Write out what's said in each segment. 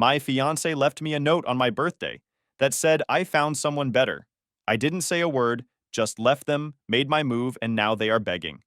My fiancé left me a note on my birthday that said I found someone better. I didn't say a word, just left them, made my move, and now they are begging.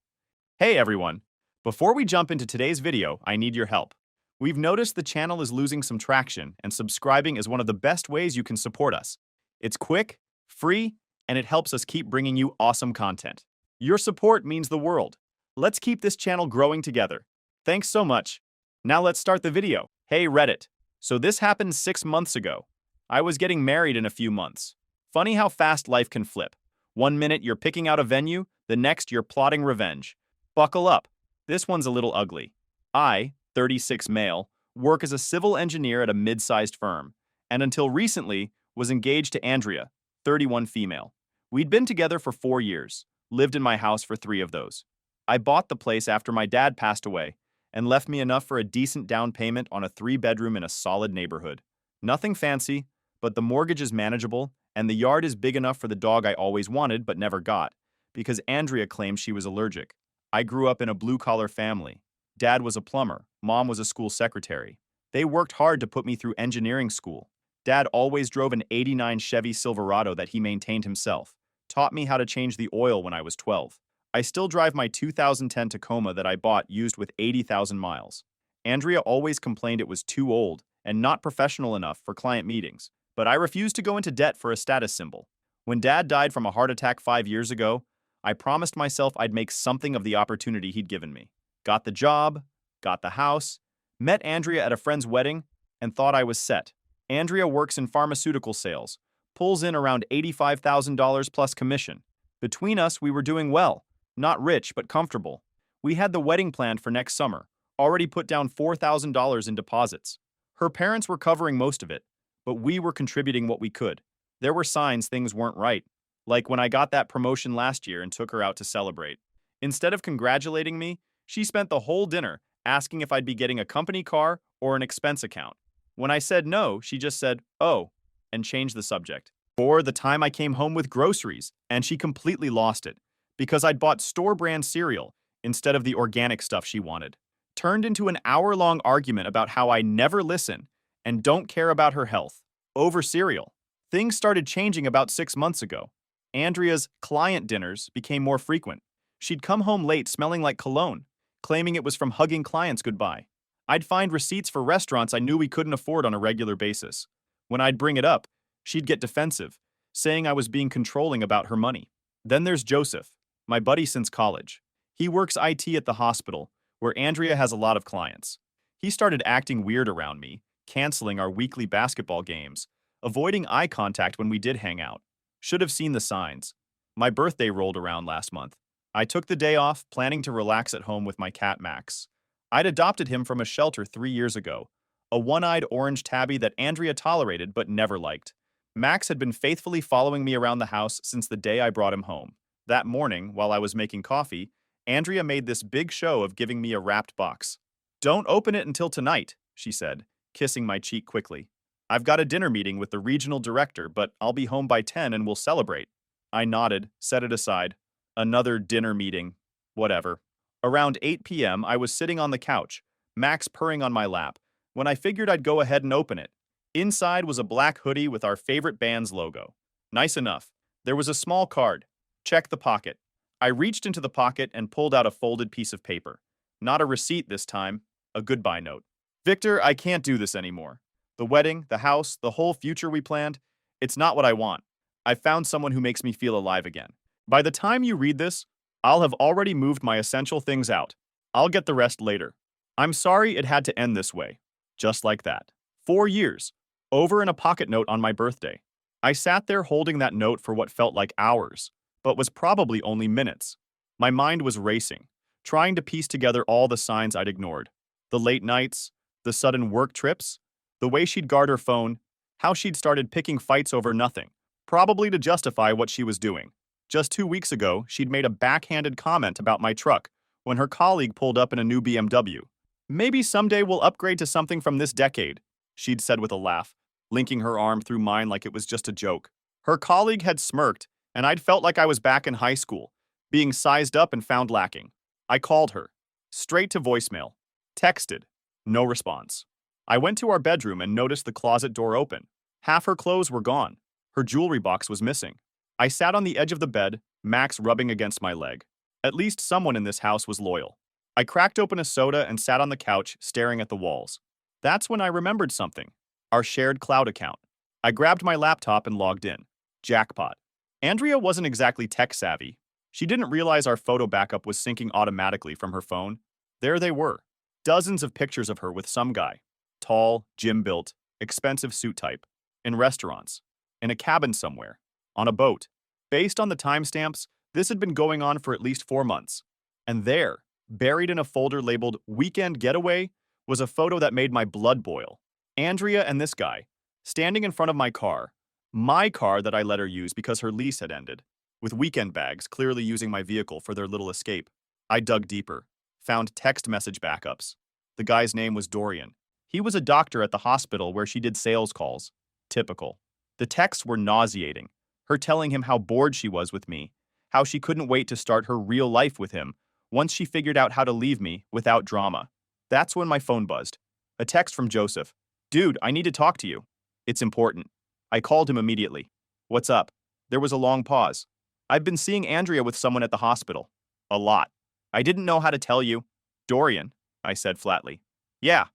Hey everyone! Before we jump into today's video, I need your help. We've noticed the channel is losing some traction, and subscribing is one of the best ways you can support us. It's quick, free, and it helps us keep bringing you awesome content. Your support means the world. Let's keep this channel growing together. Thanks so much. Now let's start the video. Hey Reddit. So this happened 6 months ago. I was getting married in a few months. Funny how fast life can flip. One minute you're picking out a venue, the next you're plotting revenge. Buckle up. This one's a little ugly. I, 36 male, work as a civil engineer at a mid-sized firm, and until recently was engaged to Andrea, 31 female. We'd been together for 4 years, lived in my house for 3 of those. I bought the place after my dad passed away, and left me enough for a decent down payment on a 3-bedroom in a solid neighborhood. Nothing fancy, but the mortgage is manageable, and the yard is big enough for the dog I always wanted but never got, because Andrea claimed she was allergic. I grew up in a blue-collar family. Dad was a plumber, mom was a school secretary. They worked hard to put me through engineering school. Dad always drove an '89 Chevy Silverado that he maintained himself, taught me how to change the oil when I was 12. I still drive my 2010 Tacoma that I bought used with 80,000 miles. Andrea always complained it was too old and not professional enough for client meetings, but I refused to go into debt for a status symbol. When Dad died from a heart attack 5 years ago, I promised myself I'd make something of the opportunity he'd given me. Got the job, got the house, met Andrea at a friend's wedding, and thought I was set. Andrea works in pharmaceutical sales, pulls in around $85,000 plus commission. Between us, we were doing well. Not rich, but comfortable. We had the wedding planned for next summer, already put down $4,000 in deposits. Her parents were covering most of it, but we were contributing what we could. There were signs things weren't right, like when I got that promotion last year and took her out to celebrate. Instead of congratulating me, she spent the whole dinner asking if I'd be getting a company car or an expense account. When I said no, she just said, "Oh," and changed the subject. Or the time I came home with groceries, and she completely lost it, because I'd bought store-brand cereal instead of the organic stuff she wanted. Turned into an hour-long argument about how I never listen and don't care about her health. Over cereal. Things started changing about 6 months ago. Andrea's client dinners became more frequent. She'd come home late smelling like cologne, claiming it was from hugging clients goodbye. I'd find receipts for restaurants I knew we couldn't afford on a regular basis. When I'd bring it up, she'd get defensive, saying I was being controlling about her money. Then there's Joseph, my buddy since college. He works IT at the hospital, where Andrea has a lot of clients. He started acting weird around me, canceling our weekly basketball games, avoiding eye contact when we did hang out. Should have seen the signs. My birthday rolled around last month. I took the day off, planning to relax at home with my cat Max. I'd adopted him from a shelter 3 years ago, a one-eyed orange tabby that Andrea tolerated but never liked. Max had been faithfully following me around the house since the day I brought him home. That morning, while I was making coffee, Andrea made this big show of giving me a wrapped box. "Don't open it until tonight," she said, kissing my cheek quickly. "I've got a dinner meeting with the regional director, but I'll be home by 10 and we'll celebrate." I nodded, set it aside. Another dinner meeting. Whatever. Around 8 p.m., I was sitting on the couch, Max purring on my lap, when I figured I'd go ahead and open it. Inside was a black hoodie with our favorite band's logo. Nice enough. There was a small card. Check the pocket. I reached into the pocket and pulled out a folded piece of paper. Not a receipt this time, a goodbye note. "Victor, I can't do this anymore. The wedding, the house, the whole future we planned, it's not what I want. I found someone who makes me feel alive again. By the time you read this, I'll have already moved my essential things out. I'll get the rest later. I'm sorry it had to end this way." Just like that. 4 years. Over in a pocket note on my birthday. I sat there holding that note for what felt like hours, but was probably only minutes. My mind was racing, trying to piece together all the signs I'd ignored. The late nights, the sudden work trips, the way she'd guard her phone, how she'd started picking fights over nothing, probably to justify what she was doing. Just 2 weeks ago, she'd made a backhanded comment about my truck when her colleague pulled up in a new BMW. "Maybe someday we'll upgrade to something from this decade," she'd said with a laugh, linking her arm through mine like it was just a joke. Her colleague had smirked, and I'd felt like I was back in high school, being sized up and found lacking. I called her. Straight to voicemail. Texted. No response. I went to our bedroom and noticed the closet door open. Half her clothes were gone. Her jewelry box was missing. I sat on the edge of the bed, Max rubbing against my leg. At least someone in this house was loyal. I cracked open a soda and sat on the couch, staring at the walls. That's when I remembered something. Our shared cloud account. I grabbed my laptop and logged in. Jackpot. Andrea wasn't exactly tech-savvy. She didn't realize our photo backup was syncing automatically from her phone. There they were. Dozens of pictures of her with some guy. Tall, gym-built, expensive suit type. In restaurants. In a cabin somewhere. On a boat. Based on the timestamps, this had been going on for at least 4 months. And there, buried in a folder labeled Weekend Getaway, was a photo that made my blood boil. Andrea and this guy, standing in front of my car that I let her use because her lease had ended, with weekend bags clearly using my vehicle for their little escape. I dug deeper, found text message backups. The guy's name was Dorian. He was a doctor at the hospital where she did sales calls. Typical. The texts were nauseating, her telling him how bored she was with me, how she couldn't wait to start her real life with him once she figured out how to leave me without drama. That's when my phone buzzed. A text from Joseph. Dude, I need to talk to you. It's important. I called him immediately. What's up? There was a long pause. I've been seeing Andrea with someone at the hospital. A lot. I didn't know how to tell you. Dorian, I said flatly. Yeah.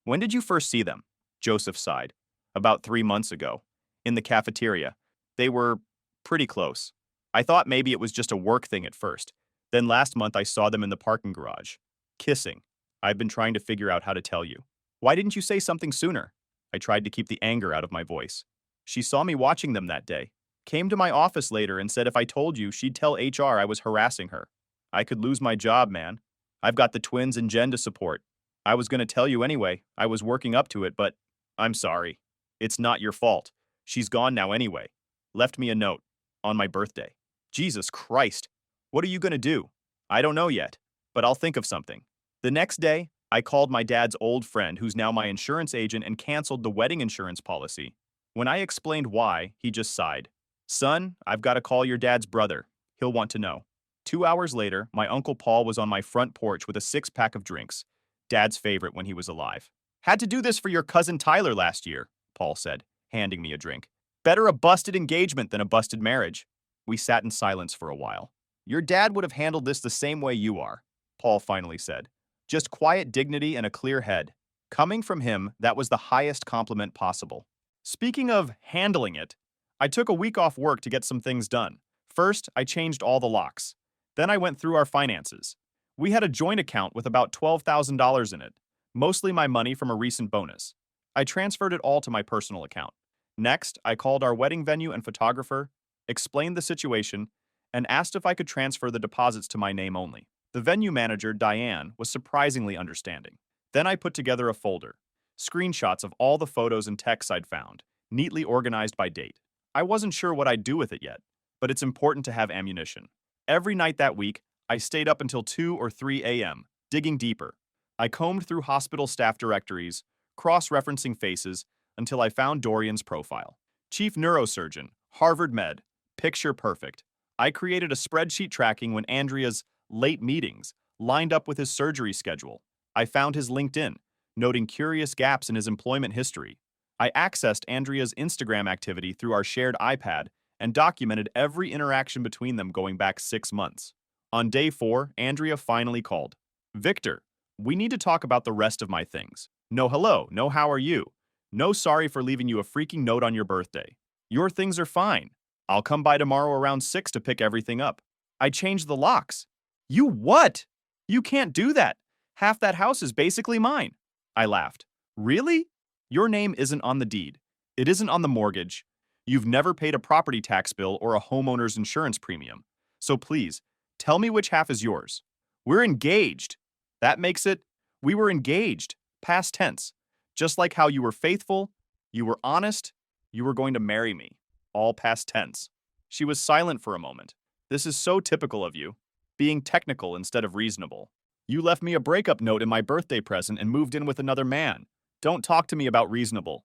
When did you first see them? Joseph sighed. About 3 months ago. In the cafeteria. They were pretty close. I thought maybe it was just a work thing at first. Then last month I saw them in the parking garage. Kissing. I've been trying to figure out how to tell you. Why didn't you say something sooner? I tried to keep the anger out of my voice. She saw me watching them that day. Came to my office later and said if I told you, she'd tell HR I was harassing her. I could lose my job, man. I've got the twins and Jen to support. I was going to tell you anyway. I was working up to it, but I'm sorry. It's not your fault. She's gone now anyway. Left me a note. On my birthday. Jesus Christ. What are you going to do? I don't know yet, but I'll think of something. The next day, I called my dad's old friend who's now my insurance agent and canceled the wedding insurance policy. When I explained why, he just sighed. Son, I've got to call your dad's brother. He'll want to know. 2 hours later, my Uncle Paul was on my front porch with a 6-pack of drinks. Dad's favorite when he was alive. Had to do this for your cousin Tyler last year, Paul said, handing me a drink. Better a busted engagement than a busted marriage. We sat in silence for a while. Your dad would have handled this the same way you are, Paul finally said. Just quiet dignity and a clear head. Coming from him, that was the highest compliment possible. Speaking of handling it, I took a week off work to get some things done. First, I changed all the locks. Then I went through our finances. We had a joint account with about $12,000 in it, mostly my money from a recent bonus. I transferred it all to my personal account. Next, I called our wedding venue and photographer, explained the situation, and asked if I could transfer the deposits to my name only. The venue manager, Diane, was surprisingly understanding. Then I put together a folder, screenshots of all the photos and texts I'd found, neatly organized by date. I wasn't sure what I'd do with it yet, but it's important to have ammunition. Every night that week, I stayed up until 2 or 3 a.m., digging deeper. I combed through hospital staff directories, cross-referencing faces, until I found Dorian's profile. Chief neurosurgeon, Harvard Med, picture perfect. I created a spreadsheet tracking when Andrea's late meetings lined up with his surgery schedule. I found his LinkedIn, noting curious gaps in his employment history. I accessed Andrea's Instagram activity through our shared iPad and documented every interaction between them going back 6 months. On day 4, Andrea finally called. Victor, we need to talk about the rest of my things. No hello, no how are you. No sorry for leaving you a freaking note on your birthday. Your things are fine. I'll come by tomorrow around 6 to pick everything up. I changed the locks. You what? You can't do that. Half that house is basically mine. I laughed. Really? Your name isn't on the deed. It isn't on the mortgage. You've never paid a property tax bill or a homeowner's insurance premium. So please, tell me which half is yours. We're engaged. That makes it, we were engaged, past tense. Just like how you were faithful, you were honest, you were going to marry me. All past tense. She was silent for a moment. This is so typical of you, being technical instead of reasonable. You left me a breakup note in my birthday present and moved in with another man. Don't talk to me about reasonable.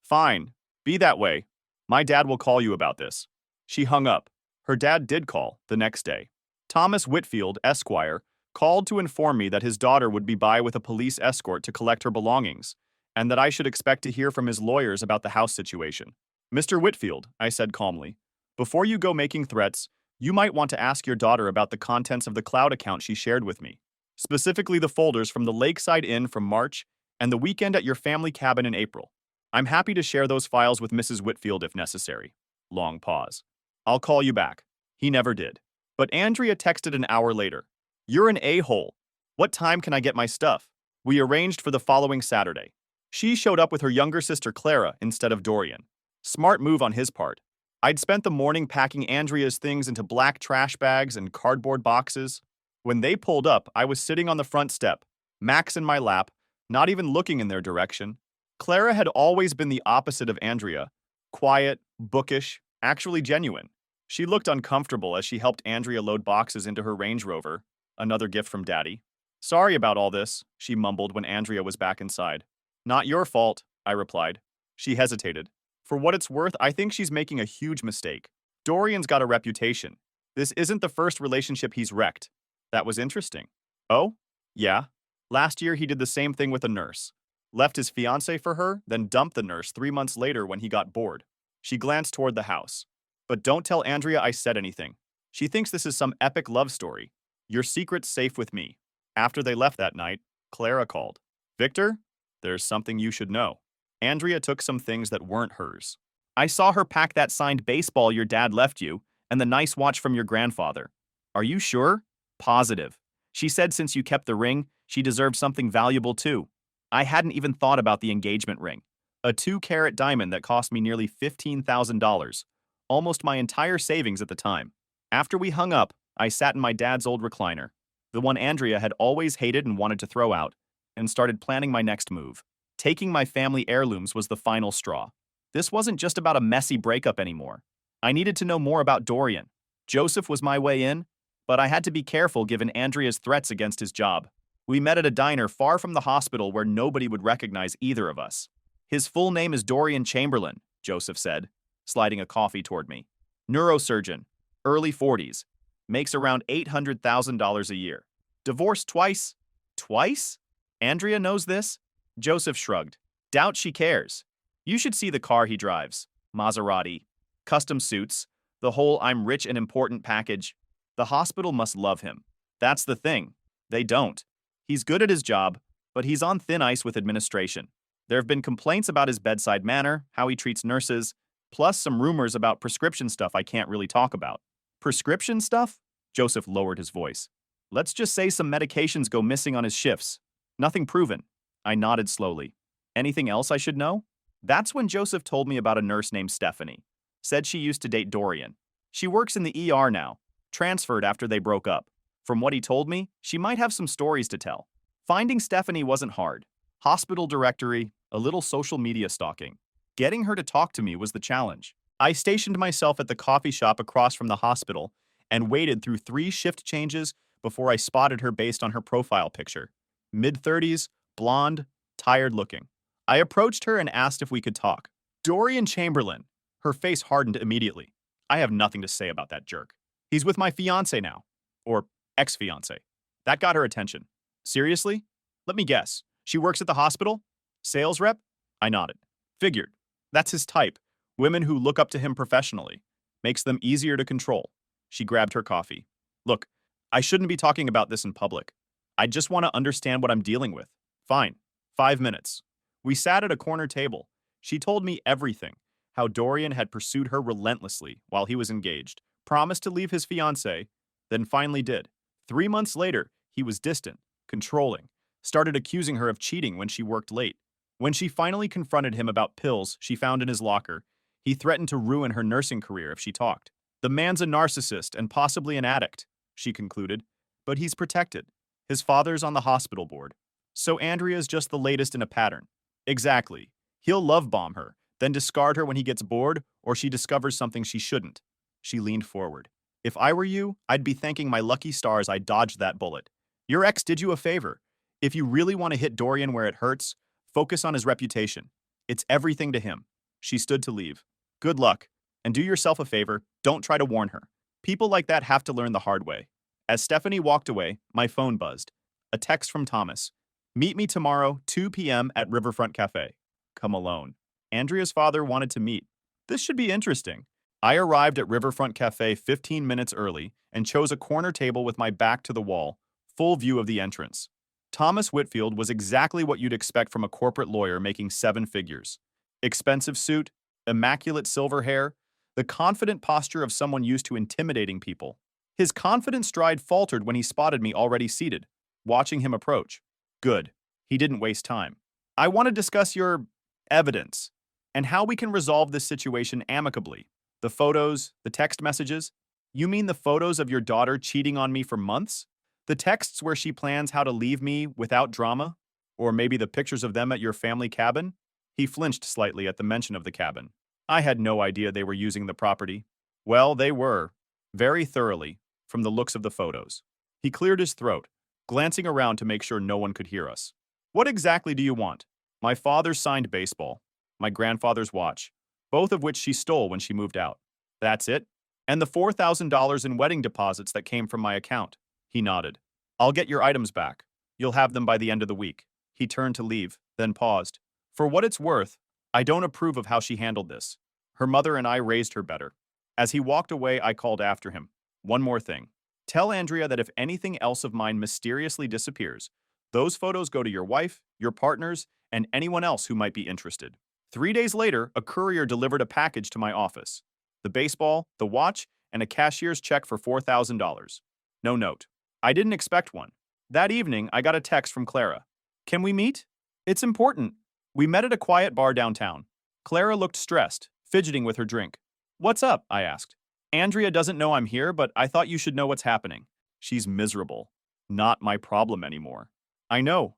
Fine, be that way. My dad will call you about this. She hung up. Her dad did call the next day. Thomas Whitfield, Esquire, called to inform me that his daughter would be by with a police escort to collect her belongings, and that I should expect to hear from his lawyers about the house situation. Mr. Whitfield, I said calmly, before you go making threats, you might want to ask your daughter about the contents of the cloud account she shared with me, specifically the folders from the Lakeside Inn from March and the weekend at your family cabin in April. I'm happy to share those files with Mrs. Whitfield if necessary. Long pause. I'll call you back. He never did. But Andrea texted an hour later. You're an a-hole. What time can I get my stuff? We arranged for the following Saturday. She showed up with her younger sister Clara instead of Dorian. Smart move on his part. I'd spent the morning packing Andrea's things into black trash bags and cardboard boxes. When they pulled up, I was sitting on the front step, Max in my lap, not even looking in their direction. Clara had always been the opposite of Andrea. Quiet, bookish, actually genuine. She looked uncomfortable as she helped Andrea load boxes into her Range Rover, another gift from Daddy. Sorry about all this, she mumbled when Andrea was back inside. Not your fault, I replied. She hesitated. For what it's worth, I think she's making a huge mistake. Dorian's got a reputation. This isn't the first relationship he's wrecked. That was interesting. Oh? Yeah. Last year he did the same thing with a nurse. Left his fiancée for her, then dumped the nurse 3 months later when he got bored. She glanced toward the house. But don't tell Andrea I said anything. She thinks this is some epic love story. Your secret's safe with me. After they left that night, Clara called. Victor, there's something you should know. Andrea took some things that weren't hers. I saw her pack that signed baseball your dad left you, and the nice watch from your grandfather. Are you sure? Positive. She said since you kept the ring, she deserved something valuable too. I hadn't even thought about the engagement ring. A 2-carat diamond that cost me nearly $15,000. Almost my entire savings at the time. After we hung up, I sat in my dad's old recliner, the one Andrea had always hated and wanted to throw out, and started planning my next move. Taking my family heirlooms was the final straw. This wasn't just about a messy breakup anymore. I needed to know more about Dorian. Joseph was my way in, but I had to be careful given Andrea's threats against his job. We met at a diner far from the hospital where nobody would recognize either of us. His full name is Dorian Chamberlain, Joseph said, sliding a coffee toward me. Neurosurgeon, early 40s, makes around $800,000 a year. Divorced twice? Twice? Andrea knows this? Joseph shrugged. Doubt she cares. You should see the car he drives. Maserati. Custom suits. The whole I'm rich and important package. The hospital must love him. That's the thing. They don't. He's good at his job, but he's on thin ice with administration. There have been complaints about his bedside manner, how he treats nurses, plus some rumors about prescription stuff I can't really talk about. Prescription stuff? Joseph lowered his voice. Let's just say some medications go missing on his shifts. Nothing proven. I nodded slowly. Anything else I should know? That's when Joseph told me about a nurse named Stephanie. Said she used to date Dorian. She works in the ER now, transferred after they broke up. From what he told me, she might have some stories to tell. Finding Stephanie wasn't hard. Hospital directory, a little social media stalking. Getting her to talk to me was the challenge. I stationed myself at the coffee shop across from the hospital and waited through 3 shift changes before I spotted her based on her profile picture. Mid-30s, blonde, tired looking. I approached her and asked if we could talk. Dorian Chamberlain. Her face hardened immediately. I have nothing to say about that jerk. He's with my fiancée now. Or ex-fiancée. That got her attention. Seriously? Let me guess. She works at the hospital? Sales rep? I nodded. Figured. That's his type. Women who look up to him professionally. Makes them easier to control. She grabbed her coffee. Look, I shouldn't be talking about this in public. I just want to understand what I'm dealing with. Fine. 5 minutes. We sat at a corner table. She told me everything. How Dorian had pursued her relentlessly while he was engaged, promised to leave his fiancée, then finally did. 3 months later, he was distant, controlling, started accusing her of cheating when she worked late. When she finally confronted him about pills she found in his locker, he threatened to ruin her nursing career if she talked. The man's a narcissist and possibly an addict, she concluded, but he's protected. His father's on the hospital board. So Andrea's just the latest in a pattern. Exactly. He'll love bomb her, then discard her when he gets bored or she discovers something she shouldn't. She leaned forward. If I were you, I'd be thanking my lucky stars I dodged that bullet. Your ex did you a favor. If you really want to hit Dorian where it hurts, focus on his reputation. It's everything to him. She stood to leave. Good luck. And do yourself a favor, don't try to warn her. People like that have to learn the hard way. As Stephanie walked away, my phone buzzed. A text from Thomas. Meet me tomorrow, 2 p.m. at Riverfront Cafe. Come alone. Andrea's father wanted to meet. This should be interesting. I arrived at Riverfront Cafe 15 minutes early and chose a corner table with my back to the wall, full view of the entrance. Thomas Whitfield was exactly what you'd expect from a corporate lawyer making 7 figures. Expensive suit, immaculate silver hair, the confident posture of someone used to intimidating people. His confident stride faltered when he spotted me already seated, watching him approach. Good. He didn't waste time. I want to discuss your evidence and how we can resolve this situation amicably. The photos, the text messages. You mean the photos of your daughter cheating on me for months? The texts where she plans how to leave me without drama? Or maybe the pictures of them at your family cabin? He flinched slightly at the mention of the cabin. I had no idea they were using the property. Well, they were. Very thoroughly, from the looks of the photos. He cleared his throat, glancing around to make sure no one could hear us. What exactly do you want? My father's signed baseball, my grandfather's watch, both of which she stole when she moved out. That's it? And the $4,000 in wedding deposits that came from my account. He nodded. I'll get your items back. You'll have them by the end of the week. He turned to leave, then paused. For what it's worth, I don't approve of how she handled this. Her mother and I raised her better. As he walked away, I called after him. One more thing. Tell Andrea that if anything else of mine mysteriously disappears, those photos go to your wife, your partners, and anyone else who might be interested. 3 days later, a courier delivered a package to my office. The baseball, the watch, and a cashier's check for $4,000. No note. I didn't expect one. That evening, I got a text from Clara. Can we meet? It's important. We met at a quiet bar downtown. Clara looked stressed, fidgeting with her drink. What's up? I asked. Andrea doesn't know I'm here, but I thought you should know what's happening. She's miserable. Not my problem anymore. I know.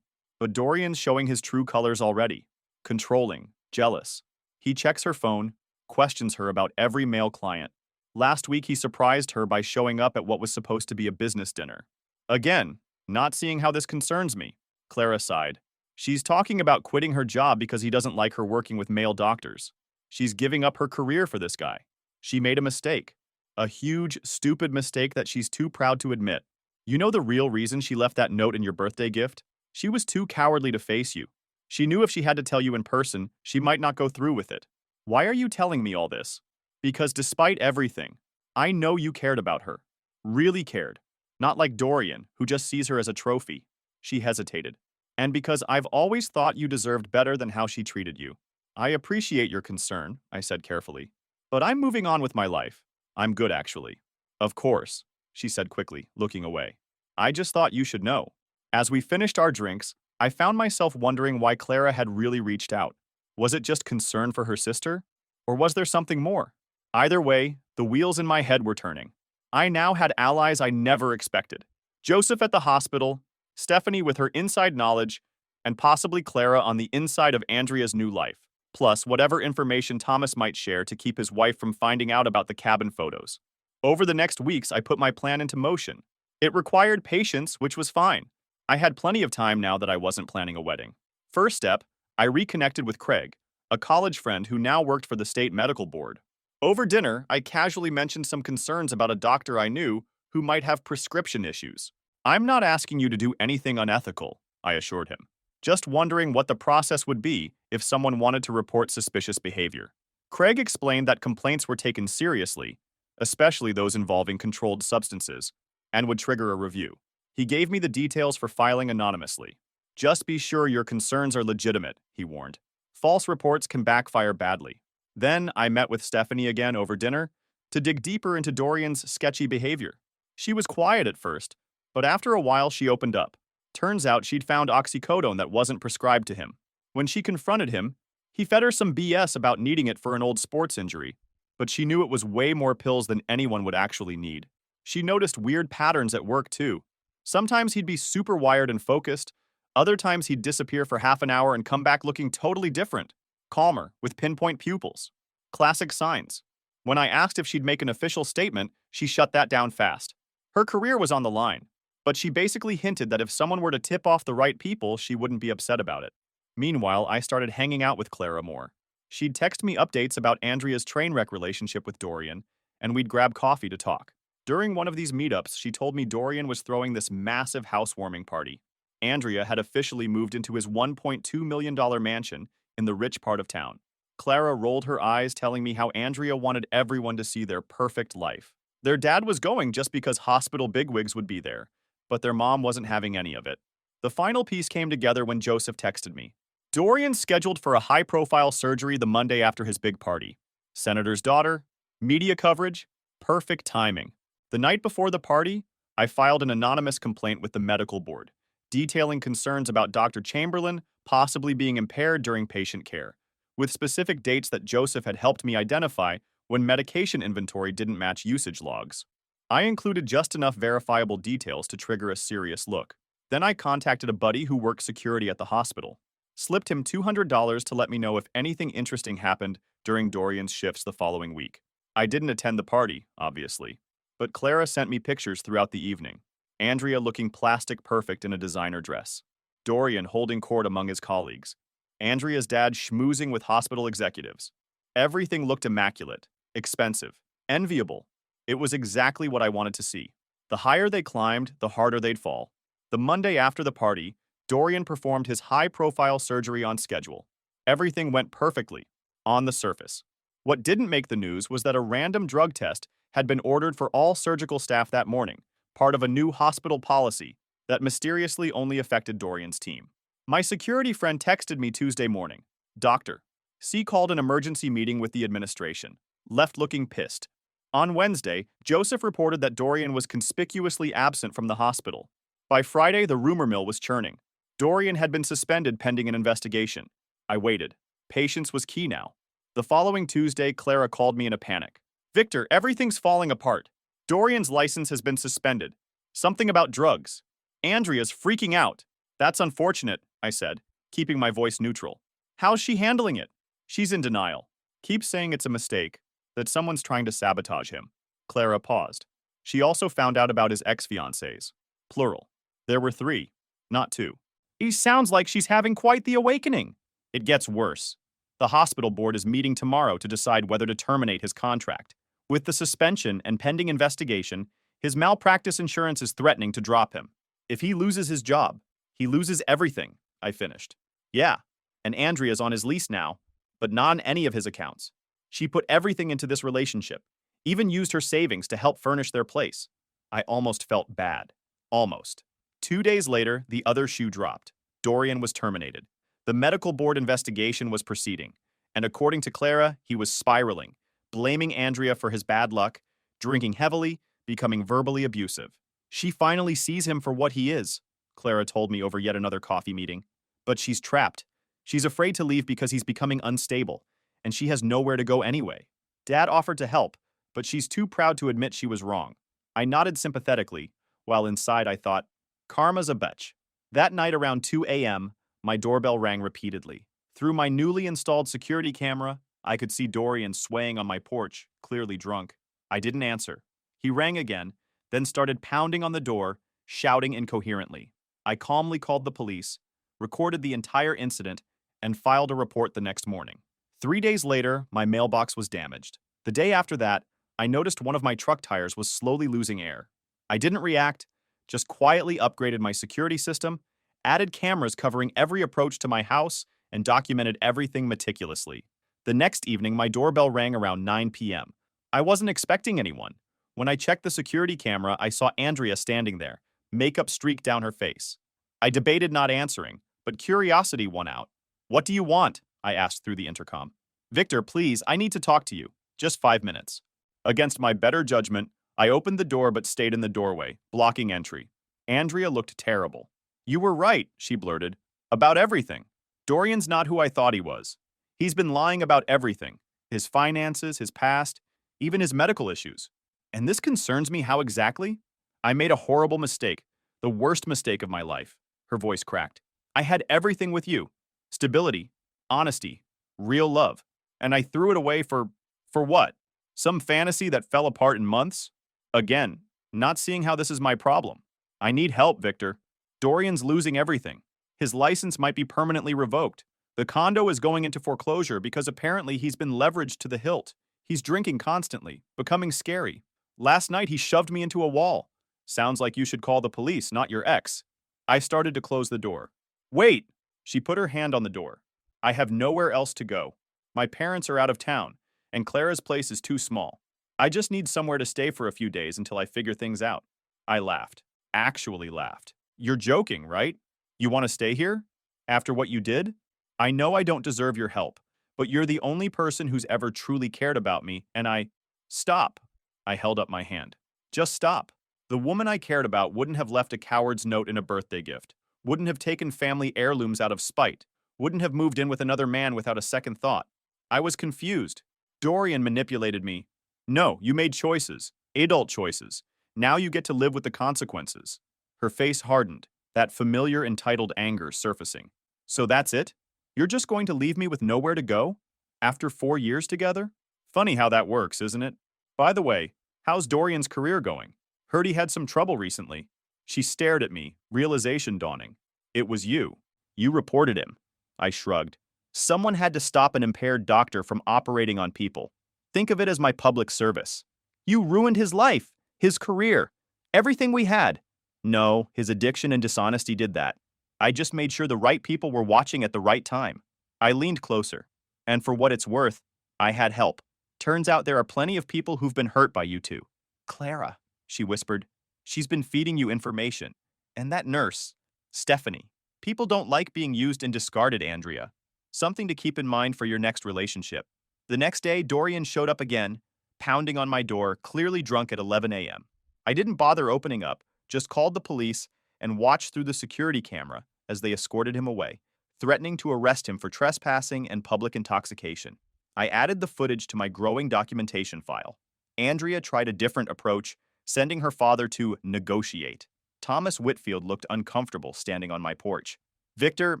But Dorian's showing his true colors already. Controlling, jealous. He checks her phone, questions her about every male client. Last week he surprised her by showing up at what was supposed to be a business dinner. Again, not seeing how this concerns me. Clara sighed. She's talking about quitting her job because he doesn't like her working with male doctors. She's giving up her career for this guy. She made a mistake. A huge, stupid mistake that she's too proud to admit. You know the real reason she left that note in your birthday gift? She was too cowardly to face you. She knew if she had to tell you in person, she might not go through with it. Why are you telling me all this? Because despite everything, I know you cared about her. Really cared. Not like Dorian, who just sees her as a trophy. She hesitated. And because I've always thought you deserved better than how she treated you. I appreciate your concern, I said carefully. But I'm moving on with my life. I'm good, actually. Of course, she said quickly, looking away. I just thought you should know. As we finished our drinks, I found myself wondering why Clara had really reached out. Was it just concern for her sister? Or was there something more? Either way, the wheels in my head were turning. I now had allies I never expected. Joseph at the hospital, Stephanie with her inside knowledge, and possibly Clara on the inside of Andrea's new life, plus whatever information Thomas might share to keep his wife from finding out about the cabin photos. Over the next weeks, I put my plan into motion. It required patience, which was fine. I had plenty of time now that I wasn't planning a wedding. First step, I reconnected with Craig, a college friend who now worked for the state medical board. Over dinner, I casually mentioned some concerns about a doctor I knew who might have prescription issues. I'm not asking you to do anything unethical, I assured him. Just wondering what the process would be if someone wanted to report suspicious behavior. Craig explained that complaints were taken seriously, especially those involving controlled substances, and would trigger a review. He gave me the details for filing anonymously. Just be sure your concerns are legitimate, he warned. False reports can backfire badly. Then I met with Stephanie again over dinner to dig deeper into Dorian's sketchy behavior. She was quiet at first, but after a while she opened up. Turns out she'd found oxycodone that wasn't prescribed to him. When she confronted him, he fed her some BS about needing it for an old sports injury, but she knew it was way more pills than anyone would actually need. She noticed weird patterns at work too. Sometimes he'd be super wired and focused, other times he'd disappear for half an hour and come back looking totally different, calmer, with pinpoint pupils. Classic signs. When I asked if she'd make an official statement, she shut that down fast. Her career was on the line, but she basically hinted that if someone were to tip off the right people, she wouldn't be upset about it. Meanwhile, I started hanging out with Clara more. She'd text me updates about Andrea's train wreck relationship with Dorian, and we'd grab coffee to talk. During one of these meetups, she told me Dorian was throwing this massive housewarming party. Andrea had officially moved into his $1.2 million mansion in the rich part of town. Clara rolled her eyes, telling me how Andrea wanted everyone to see their perfect life. Their dad was going just because hospital bigwigs would be there, but their mom wasn't having any of it. The final piece came together when Joseph texted me. Dorian's scheduled for a high-profile surgery the Monday after his big party. Senator's daughter, media coverage, perfect timing. The night before the party, I filed an anonymous complaint with the medical board, detailing concerns about Dr. Chamberlain possibly being impaired during patient care, with specific dates that Joseph had helped me identify when medication inventory didn't match usage logs. I included just enough verifiable details to trigger a serious look. Then I contacted a buddy who worked security at the hospital, slipped him $200 to let me know if anything interesting happened during Dorian's shifts the following week. I didn't attend the party, obviously, but Clara sent me pictures throughout the evening. Andrea looking plastic perfect in a designer dress. Dorian holding court among his colleagues. Andrea's dad schmoozing with hospital executives. Everything looked immaculate, expensive, enviable. It was exactly what I wanted to see. The higher they climbed, the harder they'd fall. The Monday after the party, Dorian performed his high-profile surgery on schedule. Everything went perfectly, on the surface. What didn't make the news was that a random drug test had been ordered for all surgical staff that morning, part of a new hospital policy that mysteriously only affected Dorian's team. My security friend texted me Tuesday morning. Doctor, C called an emergency meeting with the administration, left looking pissed. On Wednesday, Joseph reported that Dorian was conspicuously absent from the hospital. By Friday, the rumor mill was churning. Dorian had been suspended pending an investigation. I waited. Patience was key now. The following Tuesday, Clara called me in a panic. Victor, everything's falling apart. Dorian's license has been suspended. Something about drugs. Andrea's freaking out. That's unfortunate, I said, keeping my voice neutral. How's she handling it? She's in denial. Keeps saying it's a mistake, that someone's trying to sabotage him. Clara paused. She also found out about his ex-fiancés. Plural. There were 3, not 2. He sounds like she's having quite the awakening. It gets worse. The hospital board is meeting tomorrow to decide whether to terminate his contract. With the suspension and pending investigation, his malpractice insurance is threatening to drop him. If he loses his job, he loses everything, I finished. Yeah, and Andrea's on his lease now, but not on any of his accounts. She put everything into this relationship, even used her savings to help furnish their place. I almost felt bad. Almost. 2 days later, the other shoe dropped. Dorian was terminated. The medical board investigation was proceeding, and according to Clara, he was spiraling, blaming Andrea for his bad luck, drinking heavily, becoming verbally abusive. She finally sees him for what he is, Clara told me over yet another coffee meeting. But she's trapped. She's afraid to leave because he's becoming unstable, and she has nowhere to go anyway. Dad offered to help, but she's too proud to admit she was wrong. I nodded sympathetically, while inside I thought, karma's a bitch. That night around 2 a.m., my doorbell rang repeatedly. Through my newly installed security camera, I could see Dorian swaying on my porch, clearly drunk. I didn't answer. He rang again, then started pounding on the door, shouting incoherently. I calmly called the police, recorded the entire incident, and filed a report the next morning. 3 days later, my mailbox was damaged. The day after that, I noticed one of my truck tires was slowly losing air. I didn't react, just quietly upgraded my security system, added cameras covering every approach to my house, and documented everything meticulously. The next evening, my doorbell rang around 9 p.m. I wasn't expecting anyone. When I checked the security camera, I saw Andrea standing there, makeup streaked down her face. I debated not answering, but curiosity won out. What do you want? I asked through the intercom. Victor, please, I need to talk to you. Just 5 minutes. Against my better judgment, I opened the door but stayed in the doorway, blocking entry. Andrea looked terrible. You were right, she blurted. About everything. Dorian's not who I thought he was. He's been lying about everything. His finances, his past, even his medical issues. And this concerns me how exactly? I made a horrible mistake. The worst mistake of my life. Her voice cracked. I had everything with you. Stability, honesty, real love. And I threw it away for what? Some fantasy that fell apart in months? Again, not seeing how this is my problem. I need help, Victor. Dorian's losing everything. His license might be permanently revoked. The condo is going into foreclosure because apparently he's been leveraged to the hilt. He's drinking constantly, becoming scary. Last night he shoved me into a wall. Sounds like you should call the police, not your ex. I started to close the door. Wait! She put her hand on the door. I have nowhere else to go. My parents are out of town, and Clara's place is too small. I just need somewhere to stay for a few days until I figure things out. I laughed. Actually laughed. You're joking, right? You want to stay here? After what you did? I know I don't deserve your help, but you're the only person who's ever truly cared about me, and Stop. I held up my hand. Just stop. The woman I cared about wouldn't have left a coward's note in a birthday gift, wouldn't have taken family heirlooms out of spite, wouldn't have moved in with another man without a second thought. I was confused. Dorian manipulated me. No, you made choices, adult choices. Now you get to live with the consequences. Her face hardened, that familiar entitled anger surfacing. So that's it? You're just going to leave me with nowhere to go? After 4 years together? Funny how that works, isn't it? By the way, how's Dorian's career going? Heard he had some trouble recently. She stared at me, realization dawning. It was you. You reported him. I shrugged. Someone had to stop an impaired doctor from operating on people. Think of it as my public service. You ruined his life, his career, everything we had. No, his addiction and dishonesty did that. I just made sure the right people were watching at the right time. I leaned closer. And for what it's worth, I had help. Turns out there are plenty of people who've been hurt by you two. Clara, she whispered. She's been feeding you information. And that nurse, Stephanie. People don't like being used and discarded, Andrea. Something to keep in mind for your next relationship. The next day, Dorian showed up again, pounding on my door, clearly drunk at 11 a.m. I didn't bother opening up, just called the police and watched through the security camera as they escorted him away, threatening to arrest him for trespassing and public intoxication. I added the footage to my growing documentation file. Andrea tried a different approach, sending her father to negotiate. Thomas Whitfield looked uncomfortable standing on my porch. Victor,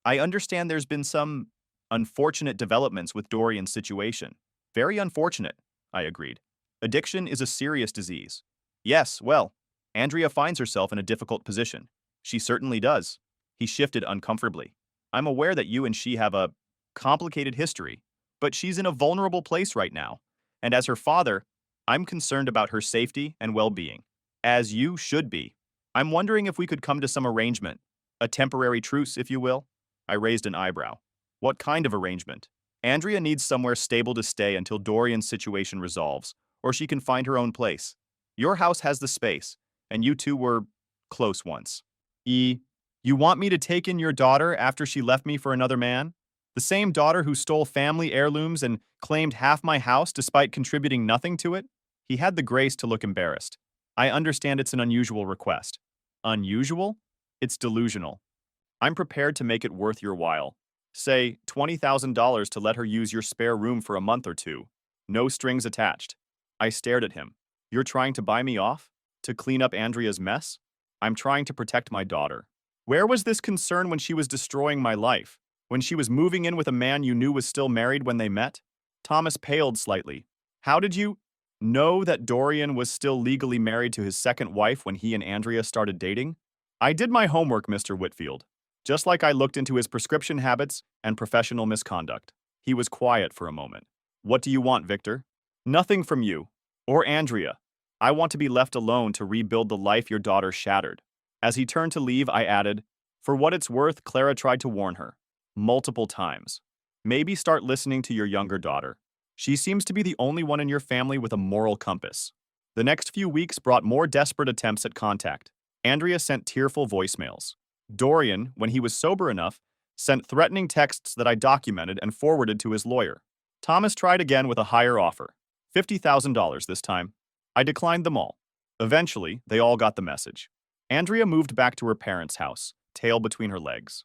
I understand there's been some unfortunate developments with Dorian's situation. Very unfortunate, I agreed. Addiction is a serious disease. Yes, well, Andrea finds herself in a difficult position. She certainly does. He shifted uncomfortably. I'm aware that you and she have a complicated history, but she's in a vulnerable place right now. And as her father, I'm concerned about her safety and well-being. As you should be. I'm wondering if we could come to some arrangement. A temporary truce, if you will. I raised an eyebrow. What kind of arrangement? Andrea needs somewhere stable to stay until Dorian's situation resolves, or she can find her own place. Your house has the space, and you two were close once. You want me to take in your daughter after she left me for another man? The same daughter who stole family heirlooms and claimed half my house despite contributing nothing to it? He had the grace to look embarrassed. I understand it's an unusual request. Unusual? It's delusional. I'm prepared to make it worth your while. Say, $20,000 to let her use your spare room for a month or two. No strings attached. I stared at him. You're trying to buy me off? To clean up Andrea's mess? I'm trying to protect my daughter. Where was this concern when she was destroying my life? When she was moving in with a man you knew was still married when they met? Thomas paled slightly. How did you know that Dorian was still legally married to his second wife when he and Andrea started dating? I did my homework, Mr. Whitfield. Just like I looked into his prescription habits and professional misconduct. He was quiet for a moment. What do you want, Victor? Nothing from you. Or Andrea. I want to be left alone to rebuild the life your daughter shattered. As he turned to leave, I added, for what it's worth, Clara tried to warn her. Multiple times. Maybe start listening to your younger daughter. She seems to be the only one in your family with a moral compass. The next few weeks brought more desperate attempts at contact. Andrea sent tearful voicemails. Dorian, when he was sober enough, sent threatening texts that I documented and forwarded to his lawyer. Thomas tried again with a higher offer. $50,000 this time. I declined them all. Eventually, they all got the message. Andrea moved back to her parents' house, tail between her legs.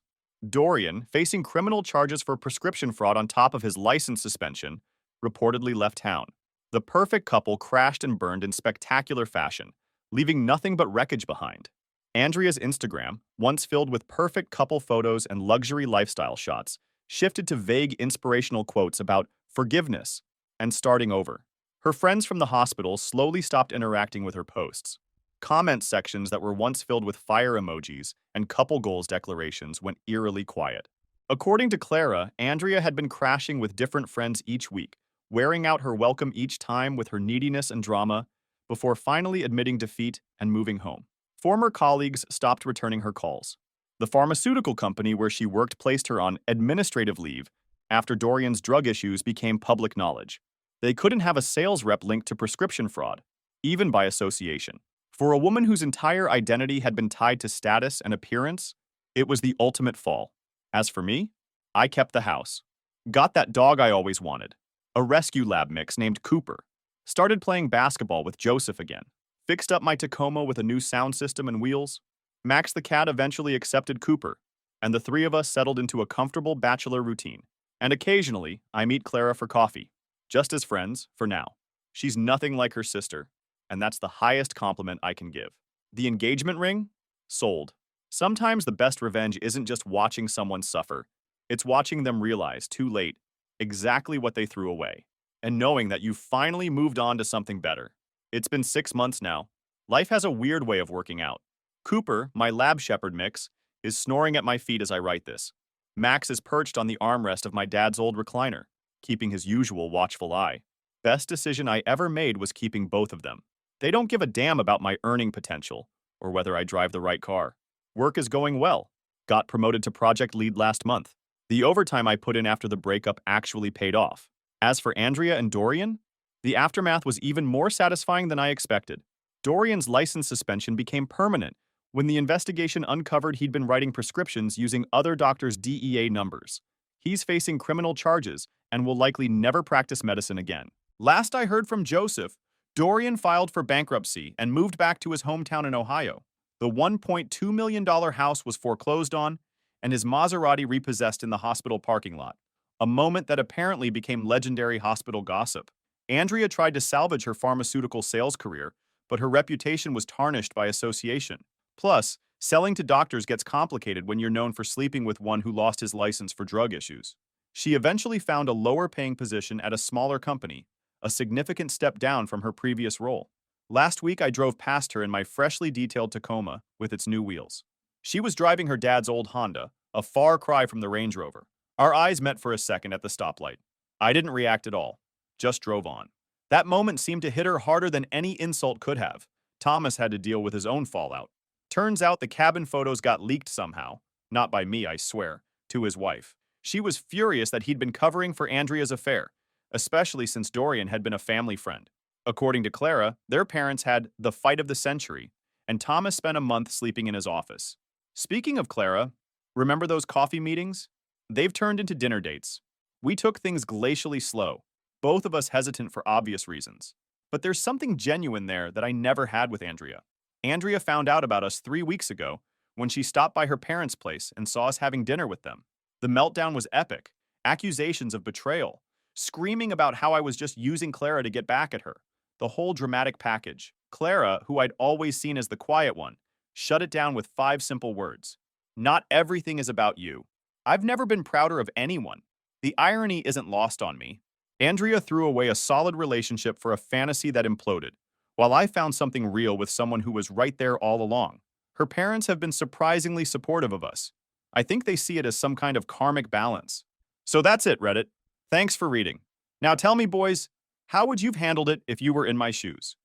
Dorian, facing criminal charges for prescription fraud on top of his license suspension, reportedly left town. The perfect couple crashed and burned in spectacular fashion, leaving nothing but wreckage behind. Andrea's Instagram, once filled with perfect couple photos and luxury lifestyle shots, shifted to vague inspirational quotes about forgiveness and starting over. Her friends from the hospital slowly stopped interacting with her posts. Comment sections that were once filled with fire emojis and couple goals declarations went eerily quiet. According to Clara, Andrea had been crashing with different friends each week, wearing out her welcome each time with her neediness and drama, before finally admitting defeat and moving home. Former colleagues stopped returning her calls. The pharmaceutical company where she worked placed her on administrative leave after Dorian's drug issues became public knowledge. They couldn't have a sales rep linked to prescription fraud, even by association. For a woman whose entire identity had been tied to status and appearance, it was the ultimate fall. As for me, I kept the house. Got that dog I always wanted, a rescue lab mix named Cooper. Started playing basketball with Joseph again. Fixed up my Tacoma with a new sound system and wheels. Max the cat eventually accepted Cooper, and the three of us settled into a comfortable bachelor routine. And occasionally, I meet Clara for coffee. Just as friends, for now. She's nothing like her sister, and that's the highest compliment I can give. The engagement ring? Sold. Sometimes the best revenge isn't just watching someone suffer. It's watching them realize, too late, exactly what they threw away. And knowing that you've finally moved on to something better. It's been 6 months now. Life has a weird way of working out. Cooper, my lab shepherd mix, is snoring at my feet as I write this. Max is perched on the armrest of my dad's old recliner, keeping his usual watchful eye. Best decision I ever made was keeping both of them. They don't give a damn about my earning potential or whether I drive the right car. Work is going well. Got promoted to project lead last month. The overtime I put in after the breakup actually paid off. As for Andrea and Dorian, the aftermath was even more satisfying than I expected. Dorian's license suspension became permanent when the investigation uncovered he'd been writing prescriptions using other doctors' DEA numbers. He's facing criminal charges and will likely never practice medicine again. Last I heard from Joseph, Dorian filed for bankruptcy and moved back to his hometown in Ohio. The $1.2 million house was foreclosed on, and his Maserati repossessed in the hospital parking lot, a moment that apparently became legendary hospital gossip. Andrea tried to salvage her pharmaceutical sales career, but her reputation was tarnished by association. Plus, selling to doctors gets complicated when you're known for sleeping with one who lost his license for drug issues. She eventually found a lower-paying position at a smaller company, a significant step down from her previous role. Last week, I drove past her in my freshly detailed Tacoma with its new wheels. She was driving her dad's old Honda, a far cry from the Range Rover. Our eyes met for a second at the stoplight. I didn't react at all, just drove on. That moment seemed to hit her harder than any insult could have. Thomas had to deal with his own fallout. Turns out the cabin photos got leaked somehow, not by me, I swear, to his wife. She was furious that he'd been covering for Andrea's affair, especially since Dorian had been a family friend. According to Clara, their parents had the fight of the century, and Thomas spent a month sleeping in his office. Speaking of Clara, remember those coffee meetings? They've turned into dinner dates. We took things glacially slow, both of us hesitant for obvious reasons. But there's something genuine there that I never had with Andrea. Andrea found out about us 3 weeks ago when she stopped by her parents' place and saw us having dinner with them. The meltdown was epic. Accusations of betrayal. Screaming about how I was just using Clara to get back at her. The whole dramatic package. Clara, who I'd always seen as the quiet one, shut it down with 5 simple words. Not everything is about you. I've never been prouder of anyone. The irony isn't lost on me. Andrea threw away a solid relationship for a fantasy that imploded, while I found something real with someone who was right there all along. Her parents have been surprisingly supportive of us. I think they see it as some kind of karmic balance. So that's it, Reddit. Thanks for reading. Now tell me, boys, how would you have handled it if you were in my shoes?